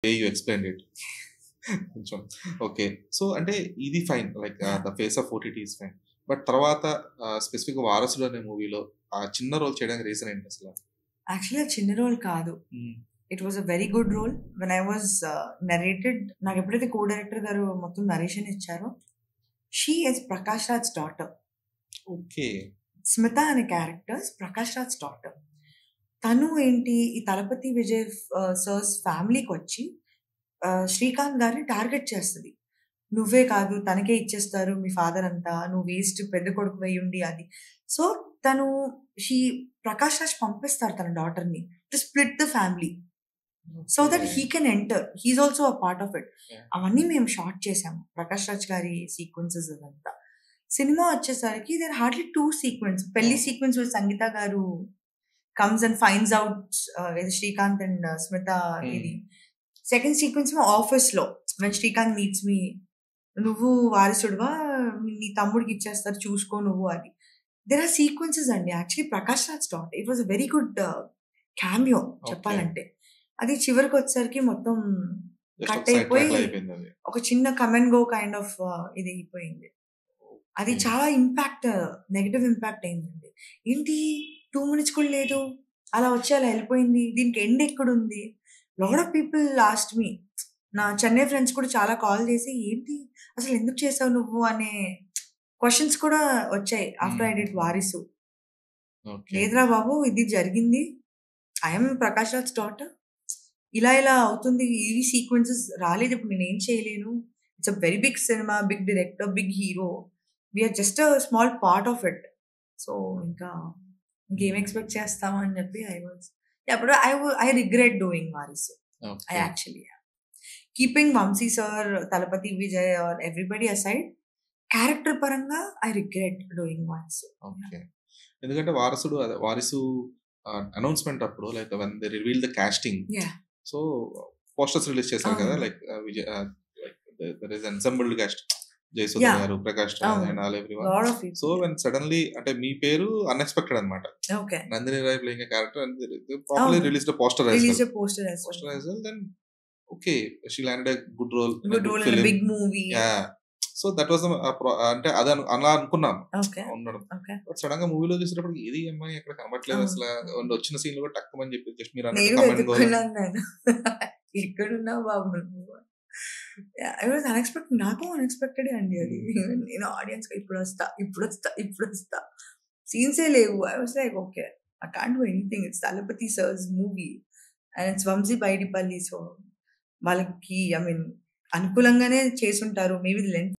Way you explained it. కొంచెం okay. So, అంటే ఇది fine. Like yeah! The face of OTT is fine. But తర్వాత స్పెసిఫిక్‌గా 'వారసుడు' అనే మూవీలో ఆ చిన్న రోల్ చేయడానికి రీజన్ ఏంటి అసల? యాక్చువల్లీ అది చిన్న రోల్ కాదు. Hmm. It was a very good role. When I was narrated నాకెప్పుడైతే కో డైరెక్టర్ గారు మొత్తం నరేషన్ ఇచ్చారో, she is Prakash Raj daughter. Okay. Smitha అనే క్యారెక్టర్ ప్రకాష్ రాజ్ డాటర్. తను ఏంటి ఈ తలపతి విజయ్ సర్స్ ఫ్యామిలీకొచ్చి శ్రీకాంత్ గారిని టార్గెట్ చేస్తది. నువ్వే కాదు తనకే ఇచ్చేస్తారు మీ ఫాదర్ అంతా. నువ్వు వేస్ట్ పెద్ద కొడుకువయ్యుండి అది. సో, తను షీ ప్రకాష్ రాజ్ పంపిస్తారు తన డాటర్‌ని to split the family. So that okay. He can enter. He is also a part of it. Yeah! అవన్నీ మేము షాట్ చేసాము. ప్రకాష్ రాజ్ గారి సీక్వెన్సెస్ అదంతా. సినిమా వచ్చేసరికి దేర్ హార్డ్‌లీ 2 సీక్వెన్స్. పెళ్లి హ్మ్. సీక్వెన్స్ విత్ సంగీత గారు కమ్స్ అండ్ ఫైండ్స్ ఔట్ ఇది శ్రీకాంత్ అండ్ స్మిత హ్మ్. ఇది. సెకండ్ సీక్వెన్స్ ఏమో ఆఫీస్‌లో వెన్ శ్రీకాంత్ మీట్స్ మీ. నువ్వు వారసుడివా? నీ తమ్ముడికి ఇచ్చేస్తారు చూసుకో నువ్వు అది. దేర్ ఆర్ సీక్వెన్సెస్ అండి. Actually Prakash Raj dot. It was a very good cameo okay. చెప్పాలంటే. అది చివరికొచ్చేసరికి మొత్తం జస్ట్ ఒక కట్ సైడ్ అయిపోయి ట్రాక్‌లా అయిపోయిందది. ఒక చిన్న come and go kind of ఇది అయిపోయింది. అది ఓకే. చాలా నెగెటివ్ ఇంపాక్ట్ అయిందండి. ఏంటి 2 మినిట్స్ కూడా లేదు. అలా వచ్చి అలా ఎళ్ళిపోయింది. దీనికి ఎండ్ ఎక్కడుంది? Lot of people asked me. నా చెన్నై ఫ్రెండ్స్ కూడా చాలా కాల్ చేసి, "ఏంటి అసలు ఎందుకు చేసావు నువ్వు?" అనే క్వెషన్స్ కూడా వచ్చాయి. ఆఫ్టర్ ఐ డిడ్ హుహుహు. 'వారిసు.' ఓకే. లేదురా బాబు ఇది జరిగింది. I am Prakash Raj daughter. ఇలా అవుతుంది. ఈ సీక్వెన్సెస్ రాలేదు. ఇప్పుడు నేనేం చేయలేను. It's a very big cinema, big director, big hero. We are just a small part of it. So, ఇంకా ఇంకేం ఎక్స్‌పెక్ట్ చేస్తాము అని చెప్పి ఐ వాస్ అప్పుడు I regret doing 'Varisu.' I okay. actually am. Keeping Vamsi sir, Talapati Vijay or everybody aside, character పరంగా I regret doing Varisu. Okay. ఎందుకంటే 'Varisu' announcement అప్పుడు like when they reveal the casting. Yeah! So, posters release చేశారు కదా! అవును. Like like there is ensembled cast. 'Jayasudha' yeah! గారు, 'ప్రకాష్ రాజ్' అవును. And all everyone. Lot of so, people. When suddenly అంటే మీ పేరు అన్‌ఎక్స్‌పెక్టెడ్ అన్నమాట. Okay. 'Nandini Rai' playing a character and they properly అవును. Released a poster as release well. A poster as well. Poster as well then okay. She landed a good role in a good good role in a film. Big movie. Yeah! So, that was అంటే అది అలా అనుకున్నాం okay. ఉండడం. Okay. But సడెన్‌గా మూవీలో చూసేటప్పటికి ఏది ఈ అమ్మాయి ఎక్కడ కనపట్లేదు అవును. అసల. అవును. వచ్చిన సీన్‌లో కూడా టక్కుమని చెప్పి జస్ట్ మీరన్నట్టు నేను కమ్ అండ్ గోలో. వెతుక్కున్నాను నేను. ఎక్కడున్నావు బాబు నువ్వు? యాహ్! I was unexpected. నాకు అన్‌ఎక్స్‌పెక్టెడే అండి అది. హ్మ్. నేను ఆడియన్స్‌గా ఇప్పుడొస్తా. సీన్సే లేవు. I was like okay. I can't do anything. It's Thalapathy sir's movie and it's Vamshi Paidipally. So, వాళ్ళకి ఐ మీన్ అనుకూలంగానే చేసుంటారు. Maybe length